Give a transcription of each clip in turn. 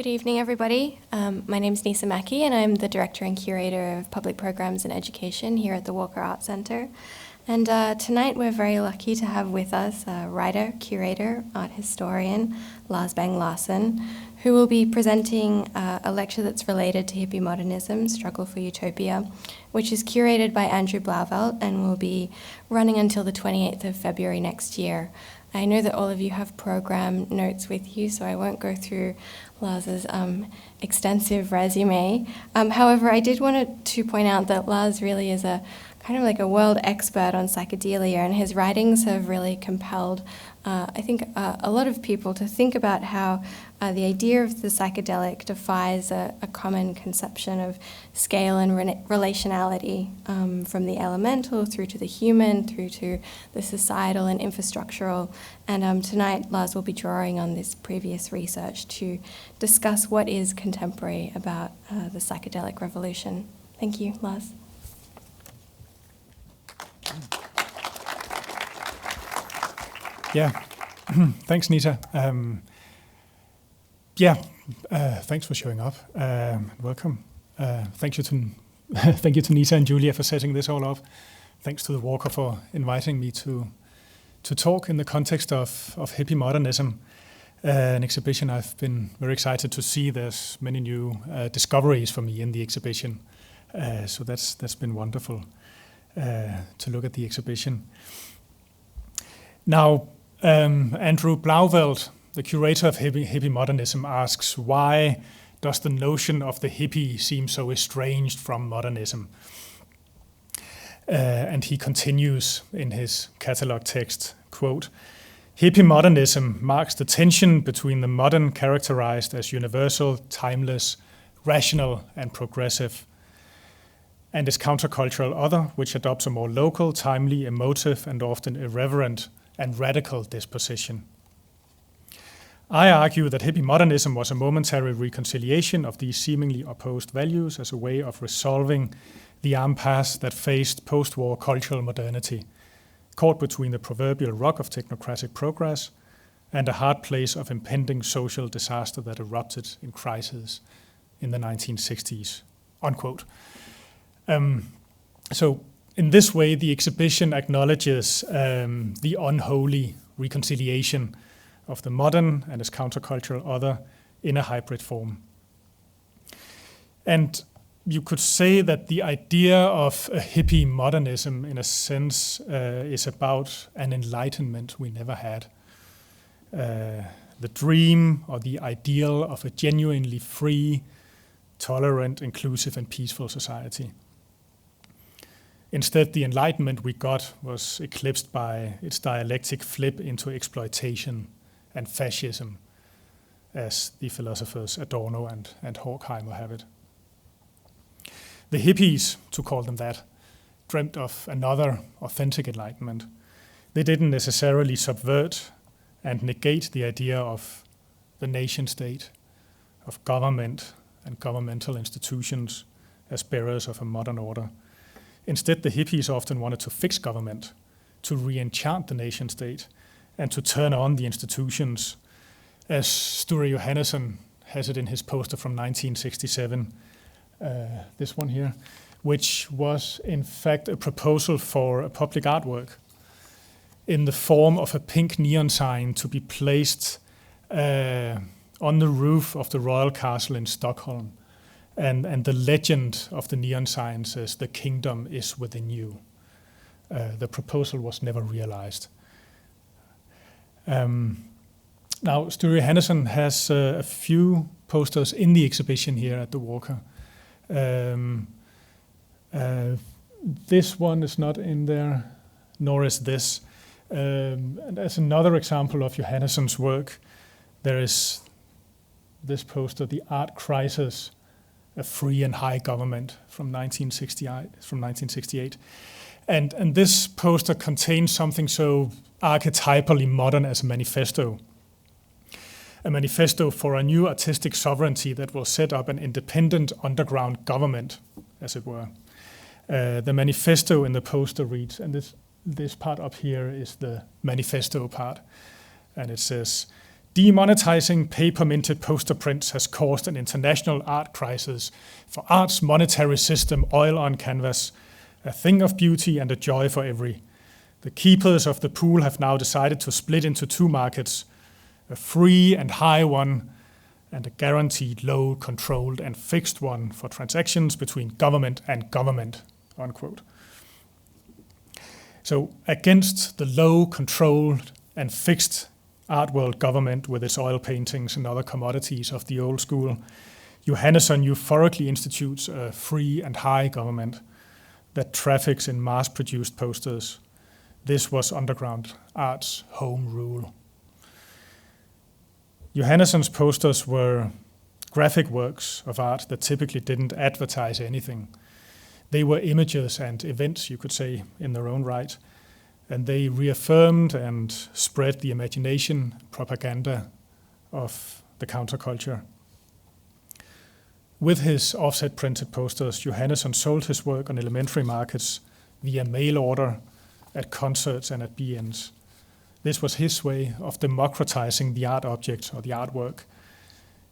Good evening, everybody. My name is Nisa Mackey, and I'm the Director and Curator of Public Programs and Education here at the Walker Art Centre. And tonight we're very lucky to have with us writer, curator, art historian, Lars Bang Larsen, who will be presenting a lecture that's related to Hippie Modernism, Struggle for Utopia, which is curated by Andrew Blauvelt and will be running until the 28th of February next year. I know that all of you have program notes with you, so I won't go through Lars's extensive resume. However, I did want to point out that Lars really is a kind of like a world expert on psychedelia, and his writings have really compelled, I think, a lot of people to think about how the idea of the psychedelic defies a common conception of scale and relationality, from the elemental through to the human, through to the societal and infrastructural. And tonight, Lars will be drawing on this previous research to discuss what is contemporary about the psychedelic revolution. Thank you, Lars. Yeah, thanks, Nita. Thanks for showing up. Welcome. Thank you to Nita and Julia for setting this all up. Thanks to the Walker for inviting me to talk in the context of Hippie Modernism, an exhibition I've been very excited to see. There's many new discoveries for me in the exhibition, so that's been wonderful to look at the exhibition. Now, Andrew Blauvelt, the curator of Hippie Modernism, asks, why does the notion of the hippie seem so estranged from modernism? And he continues in his catalog text, quote, "Hippie modernism marks the tension between the modern characterized as universal, timeless, rational, and progressive, and its countercultural other, which adopts a more local, timely, emotive, and often irreverent and radical disposition. I argue that hippie modernism was a momentary reconciliation of these seemingly opposed values as a way of resolving the impasse that faced post-war cultural modernity, caught between the proverbial rock of technocratic progress and a hard place of impending social disaster that erupted in crisis in the 1960s, unquote. So in this way, the exhibition acknowledges the unholy reconciliation of the modern and its countercultural other in a hybrid form. And you could say that the idea of a hippie modernism, in a sense, is about an enlightenment we never had. The dream or the ideal of a genuinely free, tolerant, inclusive, and peaceful society. Instead, the enlightenment we got was eclipsed by its dialectic flip into exploitation and fascism, as the philosophers Adorno and Horkheimer have it. The hippies, to call them that, dreamt of another authentic enlightenment. They didn't necessarily subvert and negate the idea of the nation state, of government and governmental institutions as bearers of a modern order. Instead, the hippies often wanted to fix government, to re-enchant the nation state, and to turn on the institutions, as Sture Johannesson has it in his poster from 1967, this one here, which was in fact a proposal for a public artwork in the form of a pink neon sign to be placed on the roof of the Royal Castle in Stockholm. And the legend of the neon sign says, "The kingdom is within you." The proposal was never realized. Now, Sture Johannesson has a few posters in the exhibition here at the Walker. This one is not in there, nor is this. And as another example of Johannesson's work, there is this poster, "The Art Crisis, a Free and High Government," from 1968. And this poster contains something so archetypally modern as a manifesto for a new artistic sovereignty that will set up an independent underground government, as it were. The manifesto in the poster reads, and this part up here is the manifesto part, and it says, Demonetizing paper-minted poster prints has caused an international art crisis, for art's monetary system, oil on canvas, a thing of beauty and a joy for every. The keepers of the pool have now decided to split into two markets, a free and high one, and a guaranteed low, controlled and fixed one for transactions between government and government, unquote. So against the low, controlled and fixed art world government with its oil paintings and other commodities of the old school, Johannesson euphorically institutes a free and high government that traffics in mass-produced posters. This was underground art's home rule. Johannesson's posters were graphic works of art that typically didn't advertise anything. They were images and events, you could say, in their own right, and they reaffirmed and spread the imagination, propaganda of the counterculture. With his offset printed posters, Johannesson sold his work on elementary markets via mail order, at concerts and at BNs. This was his way of democratizing the art object or the artwork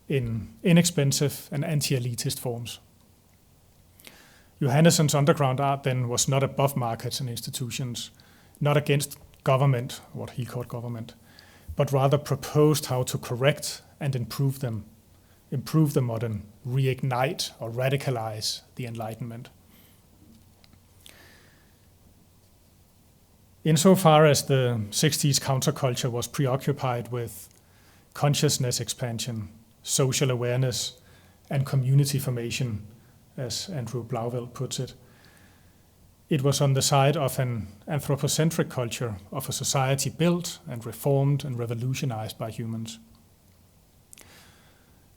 in inexpensive and anti-elitist forms. Johannesson's underground art then was not above markets and institutions, not against government, what he called government, but rather proposed how to correct and improve them, improve the modern, reignite or radicalize the Enlightenment. Insofar as the 60s counterculture was preoccupied with consciousness expansion, social awareness, and community formation, as Andrew Blauvelt puts it, it was on the side of an anthropocentric culture of a society built and reformed and revolutionized by humans.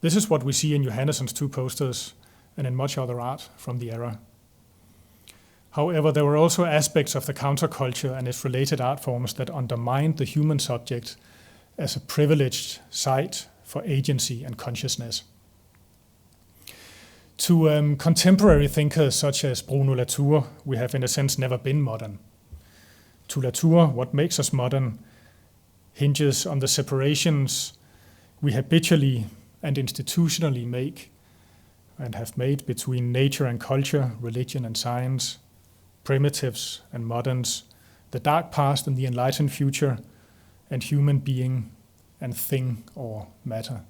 This is what we see in Johannesson's two posters and in much other art from the era. However, there were also aspects of the counterculture and its related art forms that undermined the human subject as a privileged site for agency and consciousness. To contemporary thinkers such as Bruno Latour, we have in a sense never been modern. To Latour, what makes us modern hinges on the separations we habitually and institutionally make and have made between nature and culture, religion and science, primitives and moderns, the dark past and the enlightened future, and human being and thing or matter.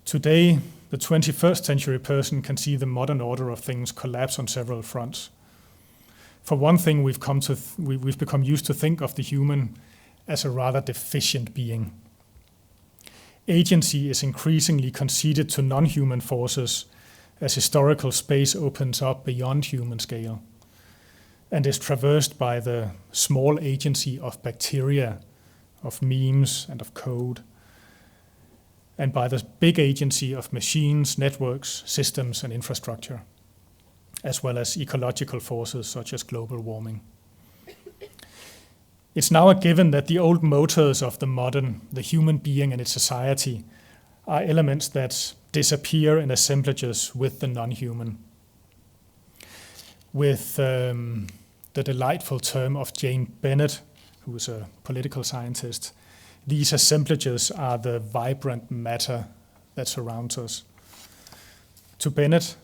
Today, the 21st century person can see the modern order of things collapse on several fronts. For one thing, we've become used to think of the human as a rather deficient being. Agency is increasingly conceded to non-human forces as historical space opens up beyond human scale and is traversed by the small agency of bacteria, of memes and of code, and by the big agency of machines, networks, systems and infrastructure, as well as ecological forces such as global warming. It's now a given that the old motors of the modern, the human being and its society, are elements that disappear in assemblages with the non-human. With the delightful term of Jane Bennett, who is a political scientist, these assemblages are the vibrant matter that surrounds us. To Bennett,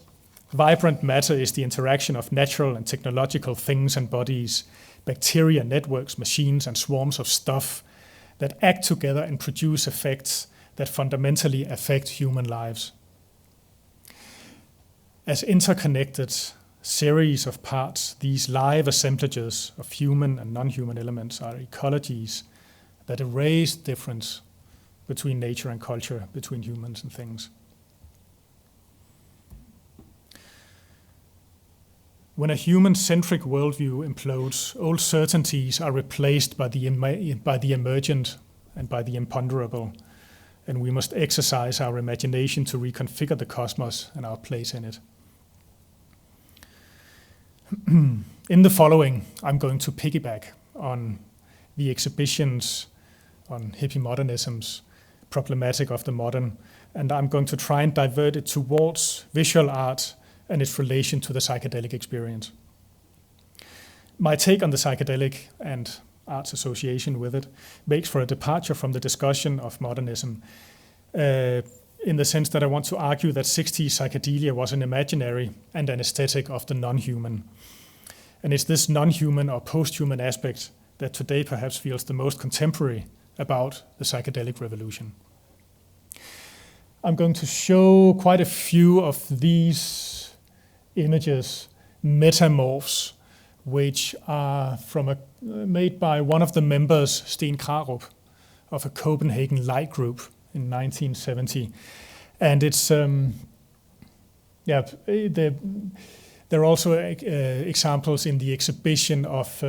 vibrant matter is the interaction of natural and technological things and bodies, bacteria, networks, machines, and swarms of stuff that act together and produce effects that fundamentally affect human lives. As interconnected series of parts, these live assemblages of human and non-human elements are ecologies that erase difference between nature and culture, between humans and things. When a human-centric worldview implodes, old certainties are replaced by the emergent and by the imponderable, and we must exercise our imagination to reconfigure the cosmos and our place in it. In the following, I'm going to piggyback on the exhibitions on hippie modernism's problematic of the modern, and I'm going to try and divert it towards visual art and its relation to the psychedelic experience. My take on the psychedelic and arts association with it, makes for a departure from the discussion of modernism, in the sense that I want to argue that 60s psychedelia was an imaginary and an aesthetic of the non-human. And it's this non-human or post-human aspect that today perhaps feels the most contemporary about the psychedelic revolution. I'm going to show quite a few of these images, metamorphs, which are made by one of the members, Sten Krarup, of a Copenhagen light group in 1970. And it's, there are also examples in the exhibition of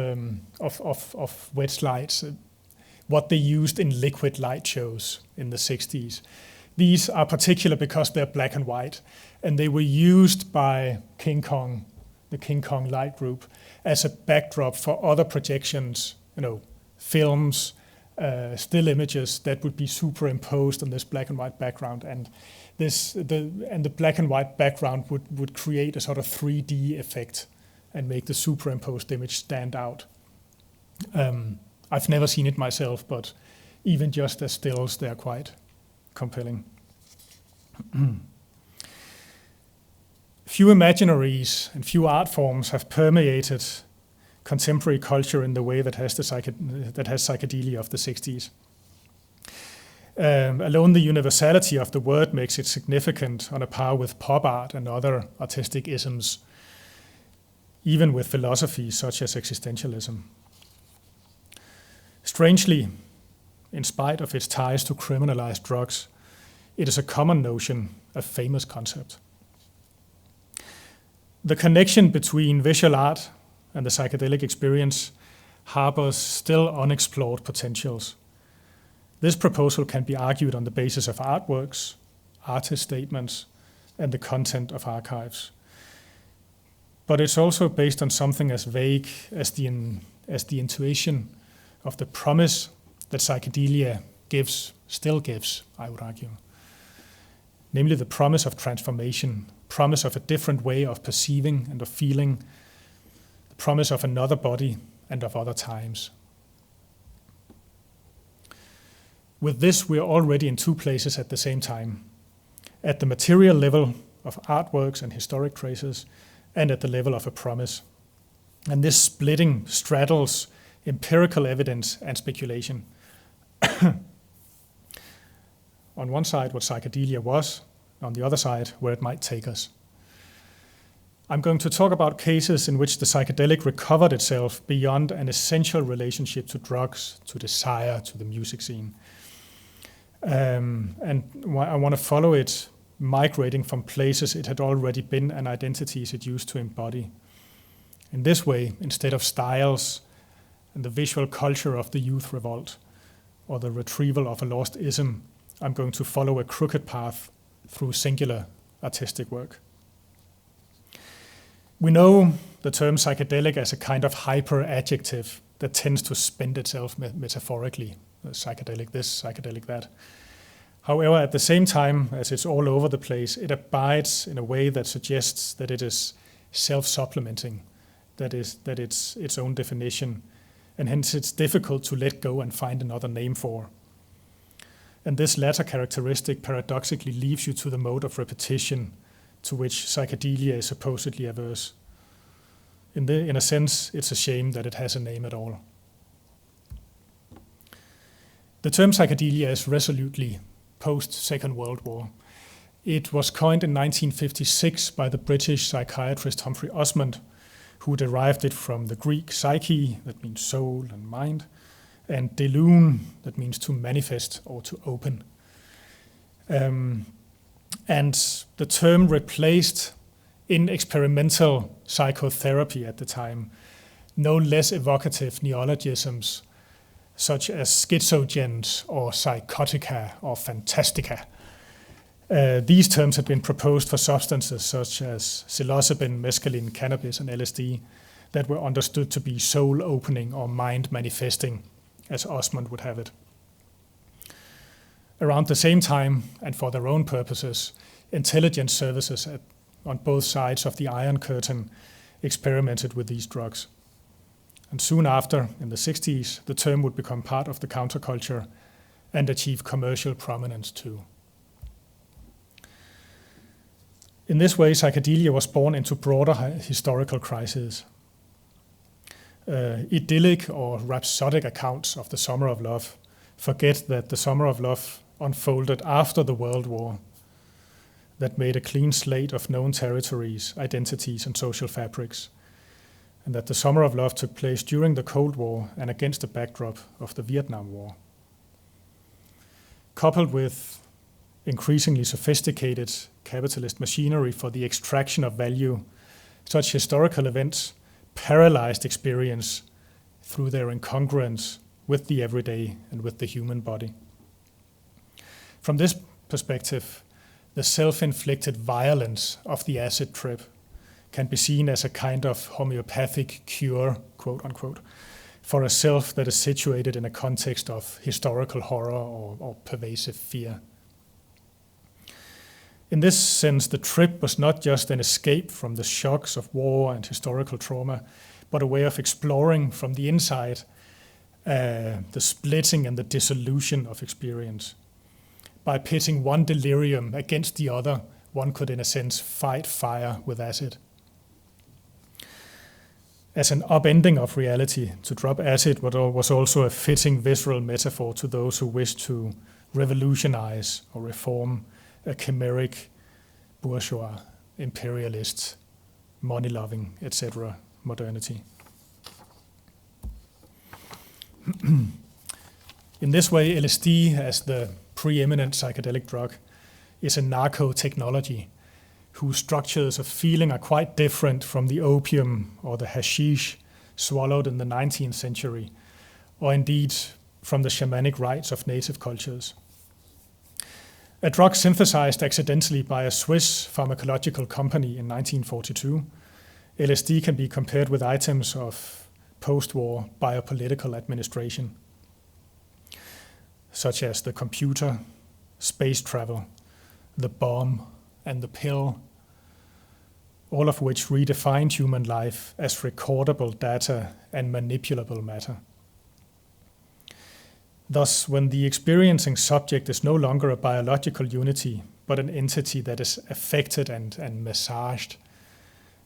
wet lights, what they used in liquid light shows in the 60s. These are particular because they're black and white, and they were used by King Kong, the King Kong light group, as a backdrop for other projections, films, still images that would be superimposed on this black and white background, and the black and white background would create a sort of 3D effect and make the superimposed image stand out. I've never seen it myself, but even just as stills, they're quite compelling. Few imaginaries and few art forms have permeated contemporary culture in the way that has psychedelia of the 60s. Alone the universality of the word makes it significant, on a par with pop art and other artistic isms, even with philosophies such as existentialism. Strangely, in spite of its ties to criminalized drugs, it is a common notion, a famous concept. The connection between visual art and the psychedelic experience harbors still unexplored potentials. This proposal can be argued on the basis of artworks, artist statements, and the content of archives. But it's also based on something as vague as the intuition of the promise that psychedelia still gives, I would argue. Namely the promise of transformation, promise of a different way of perceiving and of feeling, the promise of another body and of other times. With this, we are already in two places at the same time. At the material level of artworks and historic traces, and at the level of a promise. And this splitting straddles empirical evidence and speculation. On one side, what psychedelia was, on the other side, where it might take us. I'm going to talk about cases in which the psychedelic recovered itself beyond an essential relationship to drugs, to desire, to the music scene. And I want to follow it, migrating from places it had already been and identities it used to embody. In this way, instead of styles and the visual culture of the youth revolt, or the retrieval of a lost ism, I'm going to follow a crooked path through singular artistic work. We know the term psychedelic as a kind of hyper-adjective that tends to spend itself metaphorically. Psychedelic this, psychedelic that. However, at the same time, as it's all over the place, it abides in a way that suggests that it is self-supplementing, that it's its own definition, and hence it's difficult to let go and find another name for. And this latter characteristic paradoxically leaves you to the mode of repetition to which psychedelia is supposedly averse. In a sense, it's a shame that it has a name at all. The term psychedelia is resolutely post-Second World War. It was coined in 1956 by the British psychiatrist Humphrey Osmond, who derived it from the Greek psyche, that means soul and mind, and deluun, that means to manifest or to open. And the term replaced in experimental psychotherapy at the time no less evocative neologisms such as schizogens or psychotica or fantastica. These terms have been proposed for substances such as psilocybin, mescaline, cannabis, and LSD that were understood to be soul-opening or mind-manifesting, as Osmond would have it. Around the same time, and for their own purposes, intelligence services on both sides of the Iron Curtain experimented with these drugs. And soon after, in the 60s, the term would become part of the counterculture and achieve commercial prominence too. In this way, psychedelia was born into broader historical crises. Idyllic or rhapsodic accounts of the Summer of Love forget that the Summer of Love unfolded after the World War that made a clean slate of known territories, identities, and social fabrics, and that the Summer of Love took place during the Cold War and against the backdrop of the Vietnam War. Coupled with increasingly sophisticated capitalist machinery for the extraction of value, such historical events paralyzed experience through their incongruence with the everyday and with the human body. From this perspective, the self-inflicted violence of the acid trip can be seen as a kind of homeopathic cure, quote unquote, for a self that is situated in a context of historical horror or pervasive fear. In this sense, the trip was not just an escape from the shocks of war and historical trauma, but a way of exploring from the inside the splitting and the dissolution of experience. By pitting one delirium against the other, one could, in a sense, fight fire with acid. As an upending of reality, to drop acid was also a fitting visceral metaphor to those who wished to revolutionize or reform a chimeric, bourgeois, imperialist, money-loving, etc. modernity. In this way, LSD, as the preeminent psychedelic drug, is a narco-technology whose structures of feeling are quite different from the opium or the hashish swallowed in the 19th century, or indeed from the shamanic rites of native cultures. A drug synthesized accidentally by a Swiss pharmacological company in 1942, LSD can be compared with items of post-war biopolitical administration, such as the computer, space travel, the bomb, and the pill, all of which redefined human life as recordable data and manipulable matter. Thus, when the experiencing subject is no longer a biological unity, but an entity that is affected and massaged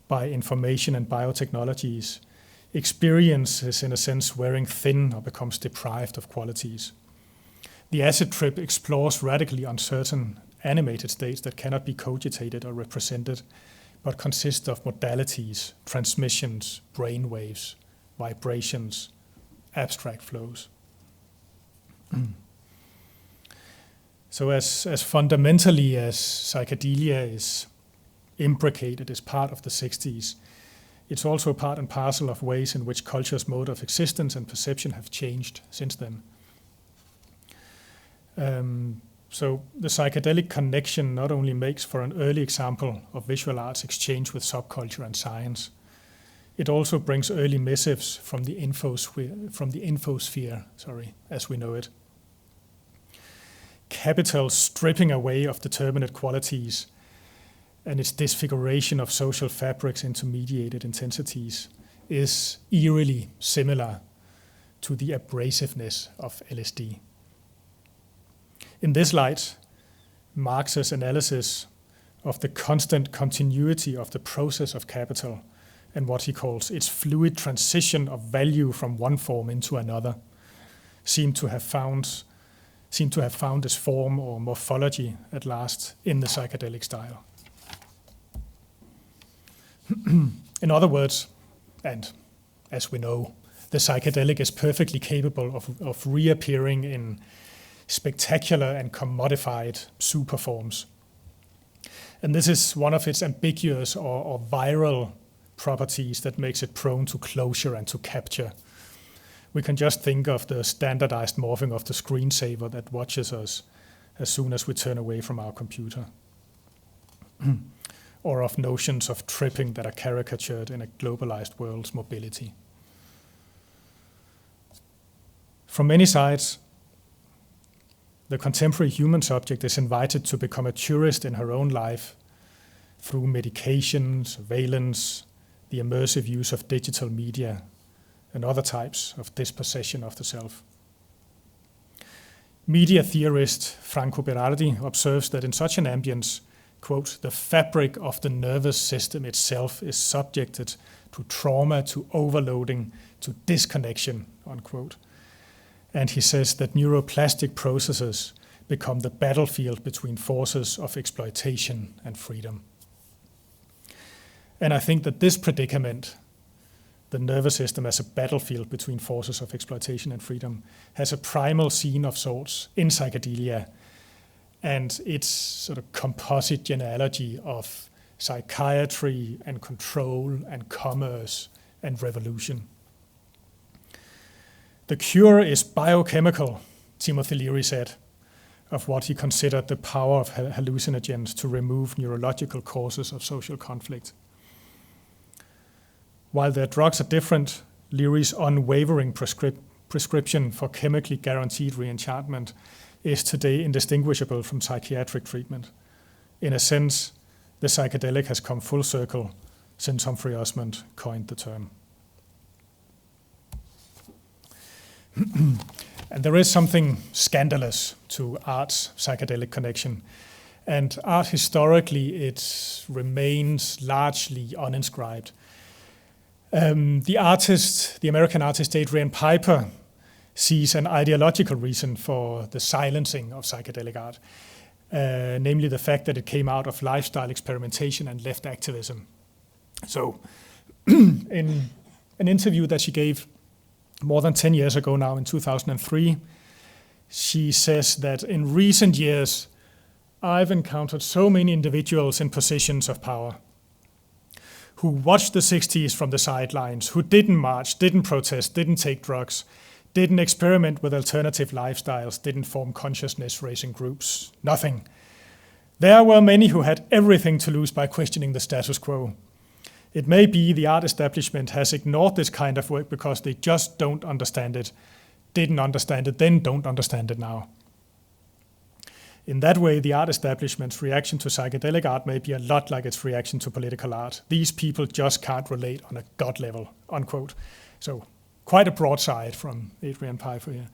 by information and biotechnologies, experience is in a sense wearing thin or becomes deprived of qualities. The acid trip explores radically uncertain animated states that cannot be cogitated or represented, but consist of modalities, transmissions, brain waves, vibrations, abstract flows. So as fundamentally as psychedelia is imbricated as part of the 60s, it's also part and parcel of ways in which culture's mode of existence and perception have changed since then. So the psychedelic connection not only makes for an early example of visual arts exchange with subculture and science, it also brings early missives from the infosphere, as we know it. Capital stripping away of determinate qualities and its disfiguration of social fabrics into mediated intensities is eerily similar to the abrasiveness of LSD. In this light, Marx's analysis of the constant continuity of the process of capital and what he calls its fluid transition of value from one form into another seem to have found its form or morphology at last in the psychedelic style. In other words, and as we know, the psychedelic is perfectly capable of reappearing in spectacular and commodified superforms. And this is one of its ambiguous or viral properties that makes it prone to closure and to capture. We can just think of the standardized morphing of the screensaver that watches us as soon as we turn away from our computer. Or of notions of tripping that are caricatured in a globalized world's mobility. From many sides, the contemporary human subject is invited to become a tourist in her own life through medication, surveillance, the immersive use of digital media, and other types of dispossession of the self. Media theorist Franco Berardi observes that in such an ambience, quote, the fabric of the nervous system itself is subjected to trauma, to overloading, to disconnection, unquote. And he says that neuroplastic processes become the battlefield between forces of exploitation and freedom. And I think that this predicament, the nervous system as a battlefield between forces of exploitation and freedom, has a primal scene of sorts in psychedelia, and its sort of composite genealogy of psychiatry and control and commerce and revolution. The cure is biochemical, Timothy Leary said, of what he considered the power of hallucinogens to remove neurological causes of social conflict. While their drugs are different, Leary's unwavering prescription for chemically guaranteed reenchantment is today indistinguishable from psychiatric treatment. In a sense, the psychedelic has come full circle since Humphrey Osmond coined the term. And there is something scandalous to art's psychedelic connection. And art historically, it remains largely uninscribed. The American artist Adrian Piper sees an ideological reason for the silencing of psychedelic art, namely the fact that it came out of lifestyle experimentation and left activism. So in an interview that she gave more than 10 years ago now, in 2003, she says that in recent years, I've encountered so many individuals in positions of power who watched the 60s from the sidelines, who didn't march, didn't protest, didn't take drugs, didn't experiment with alternative lifestyles, didn't form consciousness-raising groups, nothing. There were many who had everything to lose by questioning the status quo. It may be the art establishment has ignored this kind of work because they just don't understand it, didn't understand it, then don't understand it now. In that way, the art establishment's reaction to psychedelic art may be a lot like its reaction to political art. These people just can't relate on a God level, unquote. So quite a broadside from Adrian Piper here.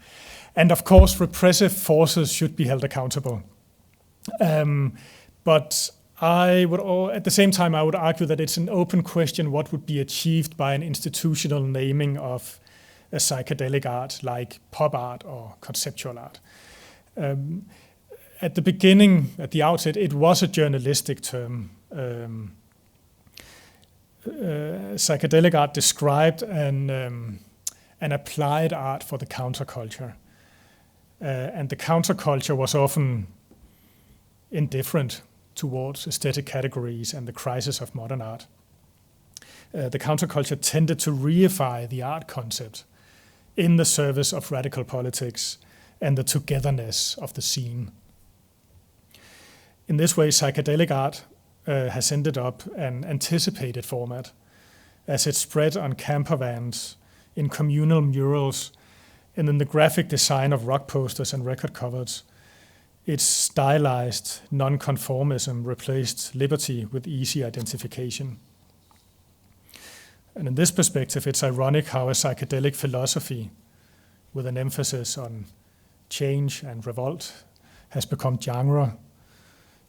And of course, repressive forces should be held accountable. But at the same time, I would argue that it's an open question what would be achieved by an institutional naming of a psychedelic art like pop art or conceptual art. At the beginning, at the outset, it was a journalistic term. Psychedelic art described an applied art for the counterculture. And the counterculture was often indifferent towards aesthetic categories and the crisis of modern art. The counterculture tended to reify the art concept in the service of radical politics and the togetherness of the scene. In this way, psychedelic art has ended up an anticipated format as it spread on camper vans, in communal murals, and in the graphic design of rock posters and record covers. Its stylized nonconformism replaced liberty with easy identification. And in this perspective, it's ironic how a psychedelic philosophy, with an emphasis on change and revolt, has become genre,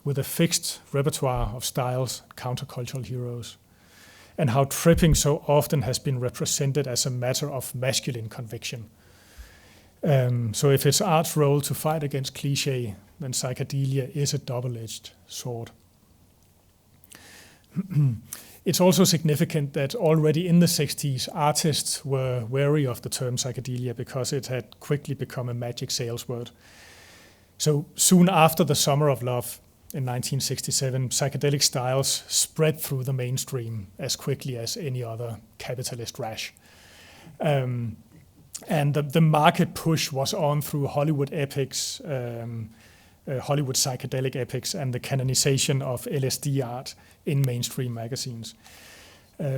with a fixed repertoire of styles, countercultural heroes, and how tripping so often has been represented as a matter of masculine conviction. So if it's art's role to fight against cliché, then psychedelia is a double-edged sword. It's also significant that already in the 60s, artists were wary of the term psychedelia because it had quickly become a magic sales word. So soon after the Summer of Love, in 1967, psychedelic styles spread through the mainstream as quickly as any other capitalist rash. And the market push was on through Hollywood epics, Hollywood psychedelic epics, and the canonization of LSD art in mainstream magazines.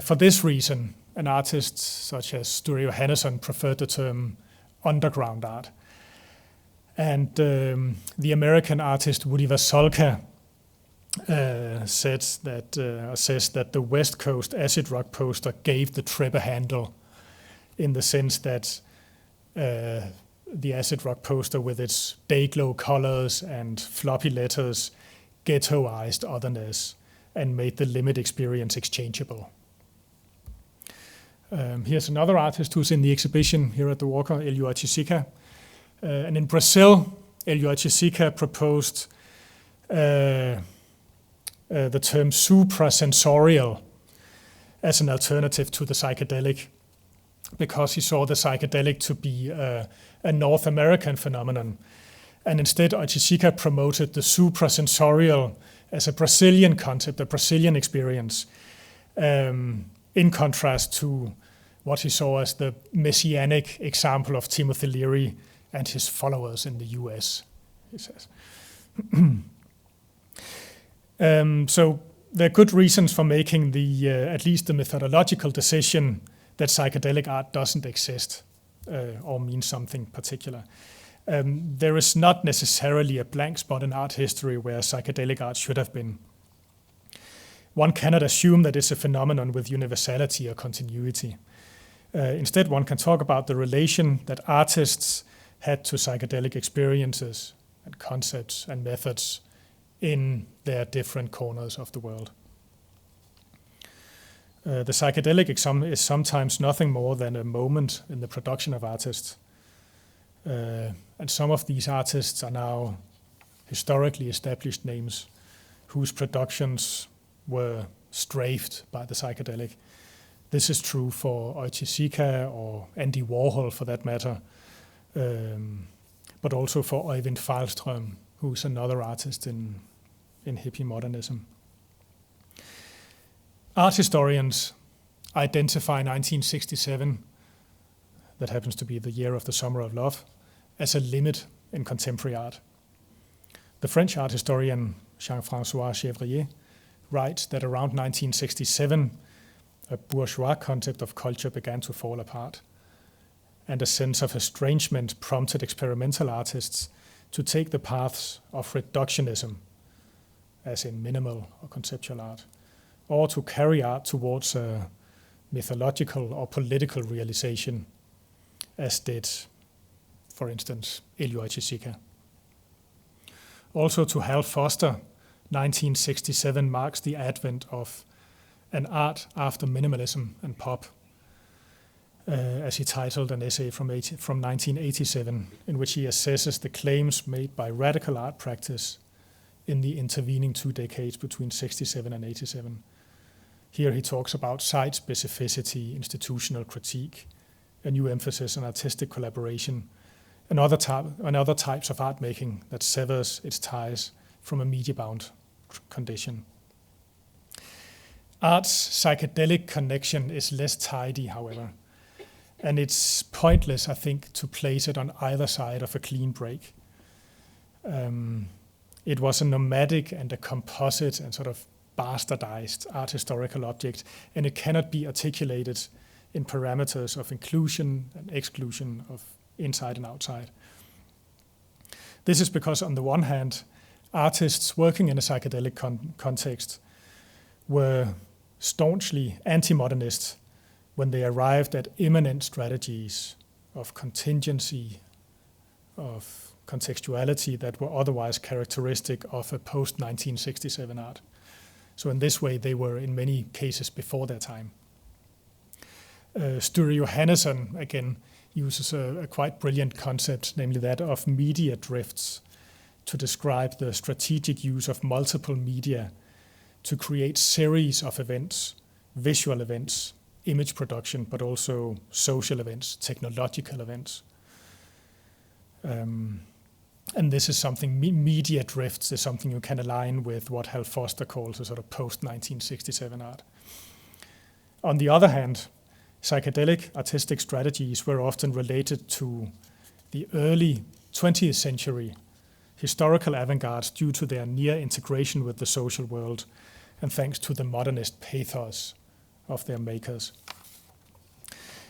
For this reason, an artist such as Sture Johannesson preferred the term underground art. And the American artist Woody Vasolka says that the West Coast acid rock poster gave the trip a handle. in the sense that the acid rock poster with its day-glow colors and floppy letters ghettoized otherness and made the limit experience exchangeable. Here's another artist who's in the exhibition here at the Walker, Elio Achisica. And in Brazil, Elio Achisica proposed the term suprasensorial as an alternative to the psychedelic, because he saw the psychedelic to be a North American phenomenon. And instead, Achisica promoted the suprasensorial as a Brazilian concept, a Brazilian experience, in contrast to what he saw as the messianic example of Timothy Leary and his followers in the US, he says. So there are good reasons for making at least the methodological decision that psychedelic art doesn't exist or means something particular. There is not necessarily a blank spot in art history where psychedelic art should have been. One cannot assume that it's a phenomenon with universality or continuity. Instead, one can talk about the relation that artists had to psychedelic experiences and concepts and methods in their different corners of the world. The psychedelic is sometimes nothing more than a moment in the production of artists. And some of these artists are now historically established names whose productions were strafed by the psychedelic. This is true for Achisica or Andy Warhol, for that matter, but also for Øyvind Fahlström, who's another artist in hippie modernism. Art historians identify 1967, that happens to be the year of the Summer of Love, as a limit in contemporary art. The French art historian Jean-François Chevrier writes that around 1967, a bourgeois concept of culture began to fall apart, and a sense of estrangement prompted experimental artists to take the paths of reductionism, as in minimal or conceptual art, or to carry art towards a mythological or political realization, as did, for instance, Elio Achisica. Also to Hal Foster, 1967 marks the advent of an art after minimalism and pop, as he titled an essay from 1987, in which he assesses the claims made by radical art practice in the intervening 2 decades between 67 and 87. Here he talks about site specificity, institutional critique, a new emphasis on artistic collaboration, and other types of art making that severs its ties from a media-bound condition. Art's psychedelic connection is less tidy, however, and it's pointless, I think, to place it on either side of a clean break. It was a nomadic and a composite and sort of bastardized art historical object, and it cannot be articulated in parameters of inclusion and exclusion, of inside and outside. This is because, on the one hand, artists working in a psychedelic context were staunchly anti-modernist when they arrived at immanent strategies of contingency, of contextuality that were otherwise characteristic of a post-1967 art. So in this way, they were in many cases before their time. Sture Johannesson, again, uses a quite brilliant concept, namely that of media drifts, to describe the strategic use of multiple media to create series of events, visual events, image production, but also social events, technological events. And this is something, media drifts is something you can align with what Hal Foster calls a sort of post-1967 art. On the other hand, psychedelic artistic strategies were often related to the early 20th century historical avant-garde due to their near integration with the social world and thanks to the modernist pathos of their makers.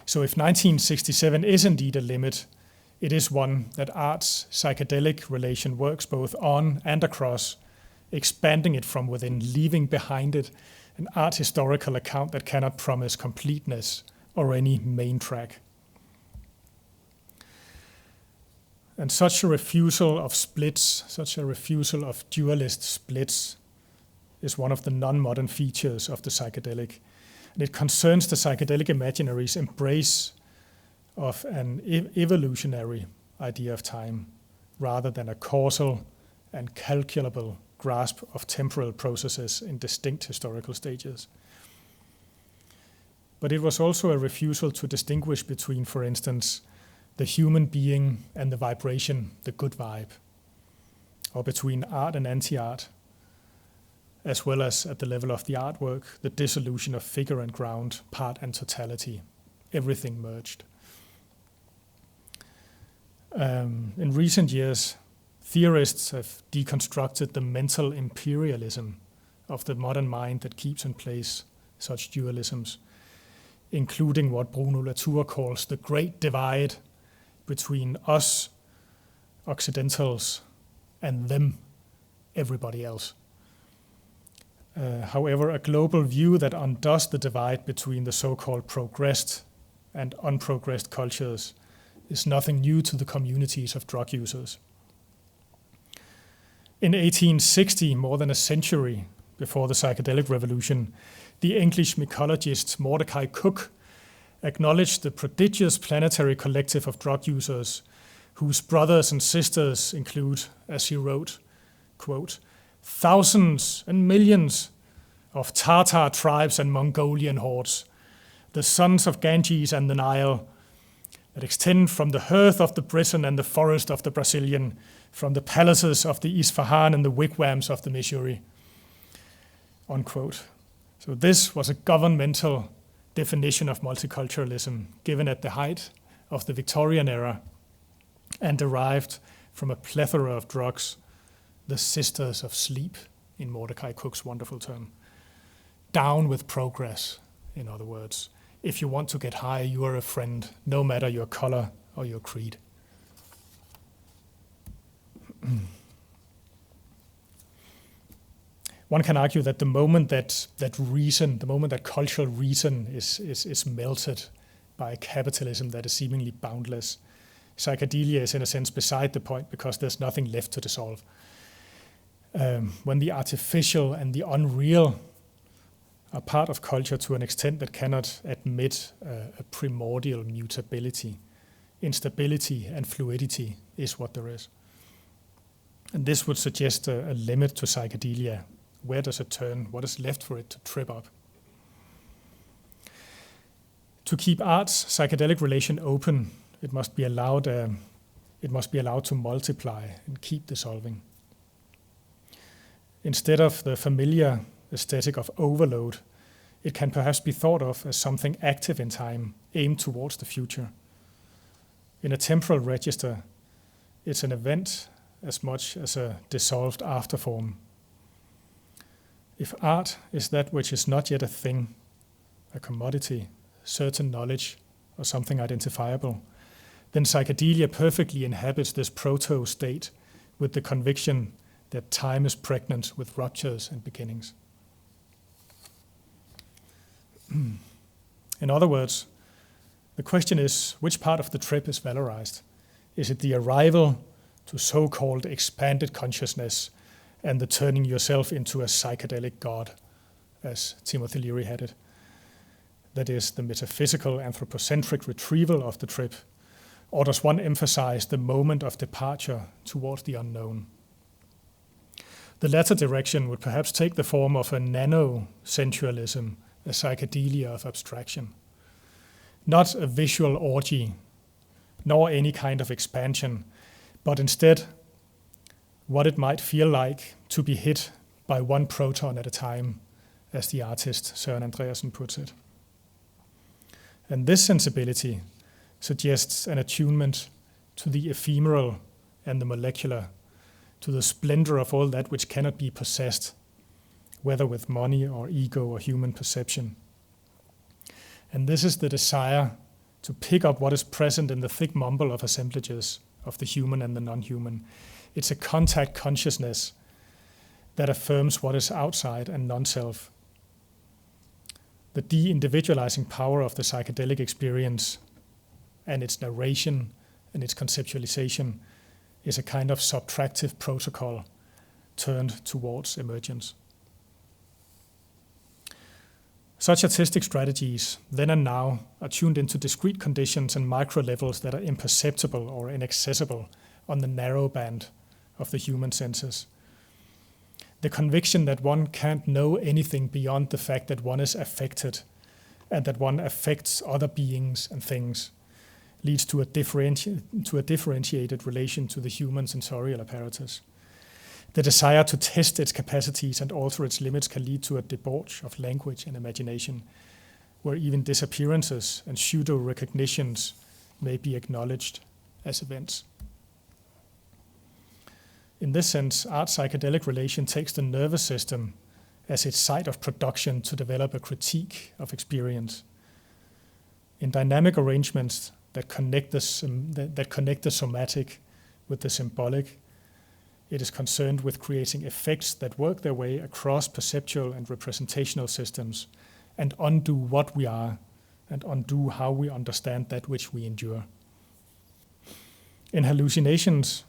So if 1967 is indeed a limit, it is one that art's psychedelic relation works both on and across, expanding it from within, leaving behind it an art historical account that cannot promise completeness or any main track And such a refusal of splits, such a refusal of dualist splits, is one of the non-modern features of the psychedelic. And it concerns the psychedelic imaginary's embrace of an evolutionary idea of time, rather than a causal and calculable grasp of temporal processes in distinct historical stages. But it was also a refusal to distinguish between, for instance, the human being and the vibration, the good vibe, or between art and anti-art, as well as at the level of the artwork, the dissolution of figure and ground, part and totality, everything merged. In recent years, theorists have deconstructed the mental imperialism of the modern mind that keeps in place such dualisms, including what Bruno Latour calls the great divide between us, Occidentals, and them, everybody else. However, a global view that undoes the divide between the so-called progressed and unprogressed cultures is nothing new to the communities of drug users. In 1860, more than a century before the psychedelic revolution, the English mycologist Mordecai Cook acknowledged the prodigious planetary collective of drug users whose brothers and sisters include, as he wrote, quote, thousands and millions of Tatar tribes and Mongolian hordes, the sons of Ganges and the Nile, that extend from the hearth of the Briton and the forest of the Brazilian, from the palaces of the Isfahan and the wigwams of the Missouri, unquote. So this was a governmental definition of multiculturalism given at the height of the Victorian era and derived from a plethora of drugs, the sisters of sleep, in Mordecai Cook's wonderful term. Down with progress, in other words. If you want to get high, you are a friend, no matter your color or your creed. One can argue that the moment that cultural reason is melted by capitalism that is seemingly boundless, psychedelia is in a sense beside the point because there's nothing left to dissolve. When the artificial and the unreal are part of culture to an extent that cannot admit a primordial mutability, instability and fluidity is what there is. And this would suggest a limit to psychedelia. Where does it turn? What is left for it to trip up? To keep art's psychedelic relation open, it must be allowed to multiply and keep dissolving. Instead of the familiar aesthetic of overload, it can perhaps be thought of as something active in time, aimed towards the future. In a temporal register, it's an event as much as a dissolved afterform. If art is that which is not yet a thing, a commodity, certain knowledge, or something identifiable, then psychedelia perfectly inhabits this proto-state with the conviction that time is pregnant with ruptures and beginnings. In other words, the question is, which part of the trip is valorized? Is it the arrival to so-called expanded consciousness and the turning yourself into a psychedelic god, as Timothy Leary had it? That is, the metaphysical, anthropocentric retrieval of the trip? Or does one emphasize the moment of departure towards the unknown? The latter direction would perhaps take the form of a nano-sensualism, a psychedelia of abstraction. Not a visual orgy, nor any kind of expansion, but instead what it might feel like to be hit by one proton at a time, as the artist Søren Andreasen puts it. And this sensibility suggests an attunement to the ephemeral and the molecular, to the splendor of all that which cannot be possessed, whether with money or ego or human perception. And this is the desire to pick up what is present in the thick mumble of assemblages of the human and the non-human. It's a contact consciousness that affirms what is outside and non-self. The de-individualizing power of the psychedelic experience and its narration and its conceptualization is a kind of subtractive protocol turned towards emergence. Such artistic strategies, then and now, are tuned into discrete conditions and micro levels that are imperceptible or inaccessible on the narrow band of the human senses. The conviction that one can't know anything beyond the fact that one is affected and that one affects other beings and things leads to a differentiated relation to the human sensorial apparatus. The desire to test its capacities and alter its limits can lead to a debauch of language and imagination, where even disappearances and pseudo-recognitions may be acknowledged as events. In this sense, art psychedelic relation takes the nervous system as its site of production to develop a critique of experience. In dynamic arrangements that connect the somatic with the symbolic, it is concerned with creating effects that work their way across perceptual and representational systems and undo what we are and undo how we understand that which we endure. In hallucinations,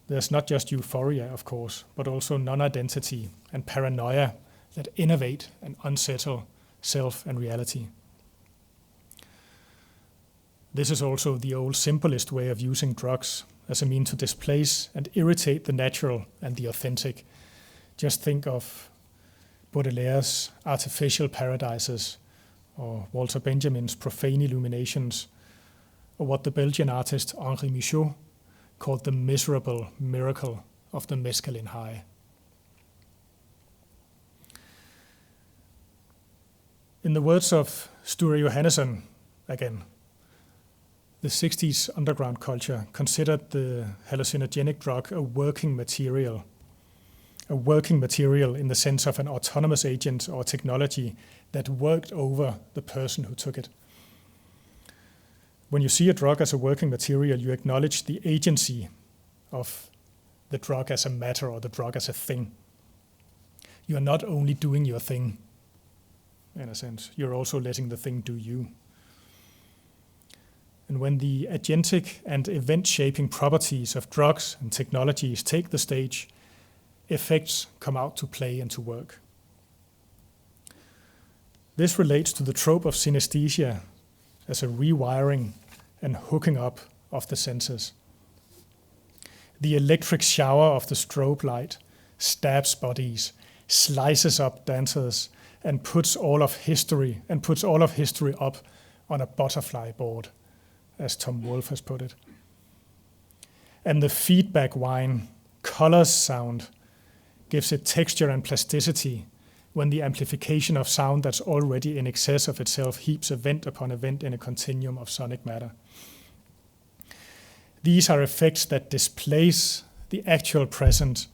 there's not just euphoria, of course, but also non-identity and paranoia that innovate and unsettle self and reality. This is also the old symbolist way of using drugs as a means to displace and irritate the natural and the authentic. Just think of Baudelaire's artificial paradises, or Walter Benjamin's profane illuminations, or what the Belgian artist Henri Michaud called the miserable miracle of the mescaline high. In the words of Sture Johannesson, again, the 60s underground culture considered the hallucinogenic drug a working material in the sense of an autonomous agent or technology that worked over the person who took it. When you see a drug as a working material, you acknowledge the agency of the drug as a matter or the drug as a thing. You are not only doing your thing, in a sense, you're also letting the thing do you. And when the agentic and event-shaping properties of drugs and technologies take the stage, effects come out to play and to work. This relates to the trope of synesthesia as a rewiring and hooking up of the senses. The electric shower of the strobe light stabs bodies, slices up dancers, and puts all of history up on a butterfly board, as Tom Wolfe has put it. And the feedback whine colors sound gives it texture and plasticity when the amplification of sound that's already in excess of itself heaps event upon event in a continuum of sonic matter. These are effects that displace the actual present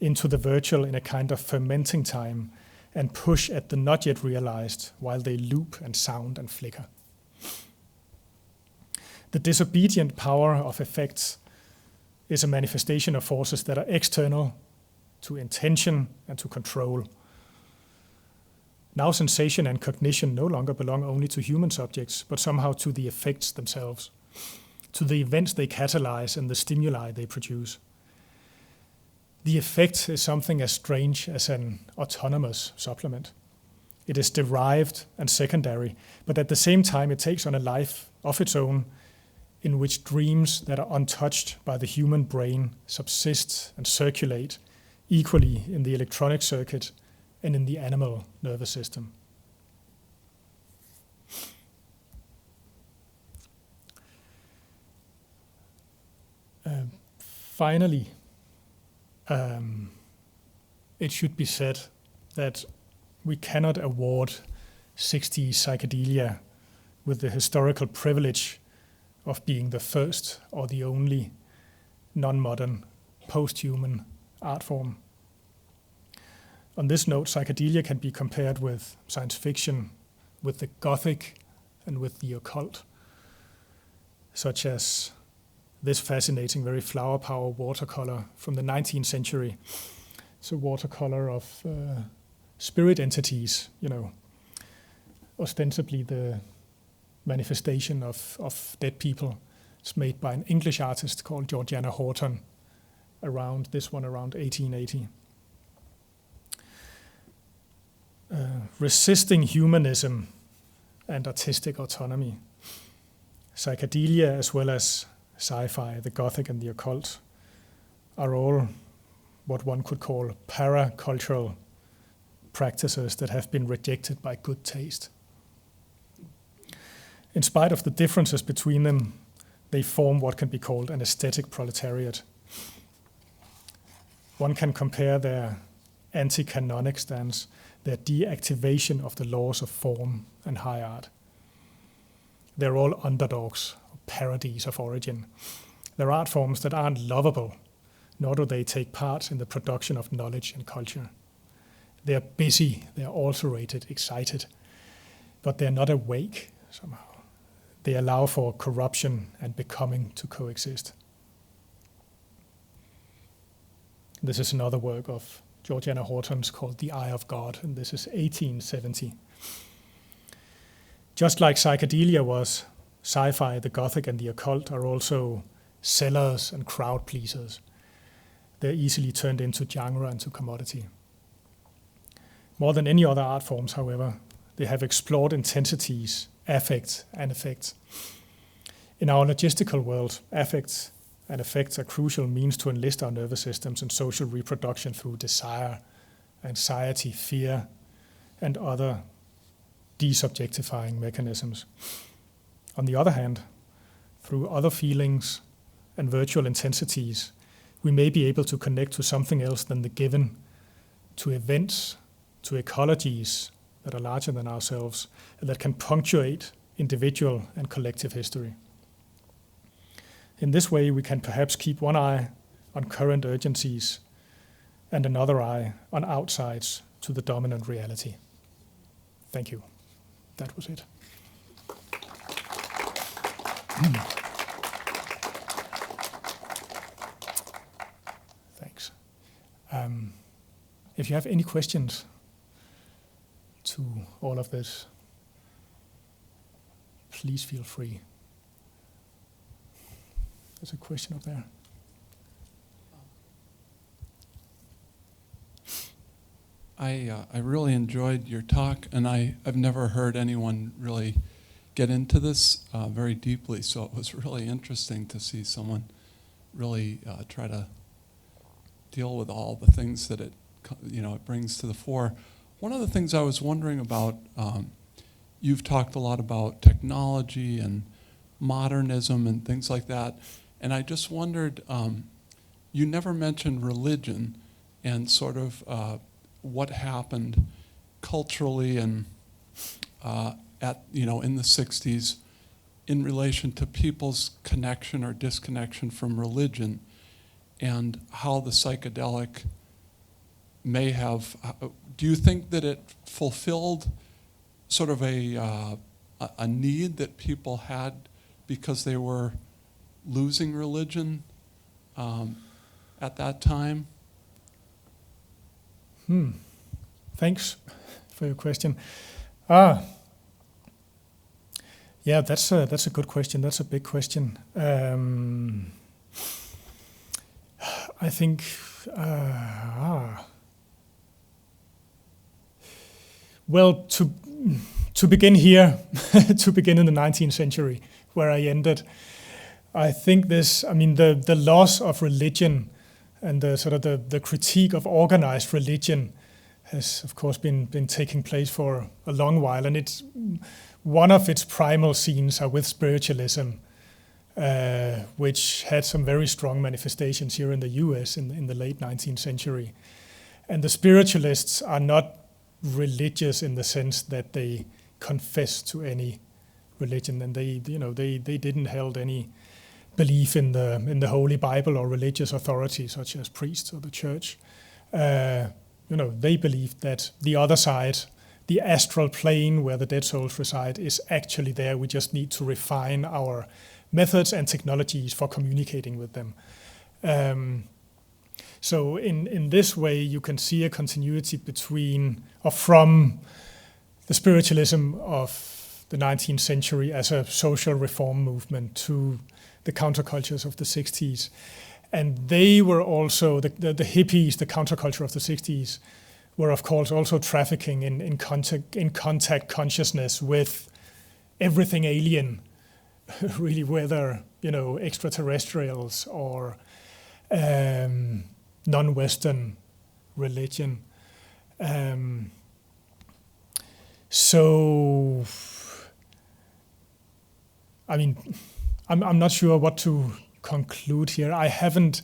into the virtual in a kind of fermenting time and push at the not yet realized while they loop and sound and flicker. The disobedient power of effects is a manifestation of forces that are external to intention and to control. Now sensation and cognition no longer belong only to human subjects, but somehow to the effects themselves, to the events they catalyze and the stimuli they produce. The effect is something as strange as an autonomous supplement. It is derived and secondary, but at the same time it takes on a life of its own in which dreams that are untouched by the human brain subsist and circulate equally in the electronic circuit and in the animal nervous system. Finally, it should be said that we cannot award 60s psychedelia with the historical privilege of being the first or the only non-modern, post-human art form. On this note, psychedelia can be compared with science fiction, with the Gothic, and with the occult, such as this fascinating, very flower power watercolor from the 19th century. It's a watercolor of spirit entities, ostensibly the manifestation of dead people. It's made by an English artist called Georgiana Horton around 1880. Resisting humanism and artistic autonomy. Psychedelia, as well as sci-fi, the Gothic and the occult, are all what one could call paracultural practices that have been rejected by good taste. In spite of the differences between them, they form what can be called an aesthetic proletariat. One can compare their anti-canonic stance, their deactivation of the laws of form and high art. They're all underdogs, parodies of origin. They're art forms that aren't lovable, nor do they take part in the production of knowledge and culture. They're busy, they're alterated, excited, but they're not awake somehow. They allow for corruption and becoming to coexist. This is another work of Georgiana Horton's called The Eye of God, and this is 1870. Just like psychedelia was, sci-fi, the Gothic, and the occult are also sellers and crowd pleasers. They're easily turned into genre and to commodity. More than any other art forms, however, they have explored intensities, affects, and effects. In our logistical world, affects and effects are crucial means to enlist our nervous systems and social reproduction through desire, anxiety, fear, and other desubjectifying mechanisms. On the other hand, through other feelings and virtual intensities, we may be able to connect to something else than the given, to events, to ecologies that are larger than ourselves, and that can punctuate individual and collective history. In this way, we can perhaps keep one eye on current urgencies and another eye on outsides to the dominant reality. Thank you. That was it. Thanks. If you have any questions to all of this, please feel free. There's a question up there. I really enjoyed your talk, and I've never heard anyone really get into this very deeply, so it was really interesting to see someone really try to deal with all the things that it brings to the fore. One of the things I was wondering about, you've talked a lot about technology and modernism and things like that, and I just wondered, you never mentioned religion and sort of what happened culturally and in the 60s in relation to people's connection or disconnection from religion, and how the psychedelic may have. Do you think that it fulfilled sort of a need that people had because they were losing religion at that time? Thanks for your question. Yeah, that's a good question. That's a big question. I think. Well, to begin here, to begin in the 19th century, where I ended, I think the loss of religion and the critique of organized religion has, of course, been taking place for a long while, and it's one of its primal scenes are with spiritualism, which had some very strong manifestations here in the U.S. in the late 19th century, and the spiritualists are not religious in the sense that they confess to any religion, and they didn't hold any belief in the Holy Bible or religious authority such as priests or the church. They believed that the other side, the astral plane where the dead souls reside, is actually there. We just need to refine our methods and technologies for communicating with them. So in this way, you can see a continuity from the spiritualism of the 19th century as a social reform movement to the countercultures of the 60s. And they were also, the hippies, the counterculture of the 60s, were of course also trafficking in contact consciousness with everything alien, really, whether, extraterrestrials or non-Western religion. So, I mean, I'm not sure what to conclude here. I haven't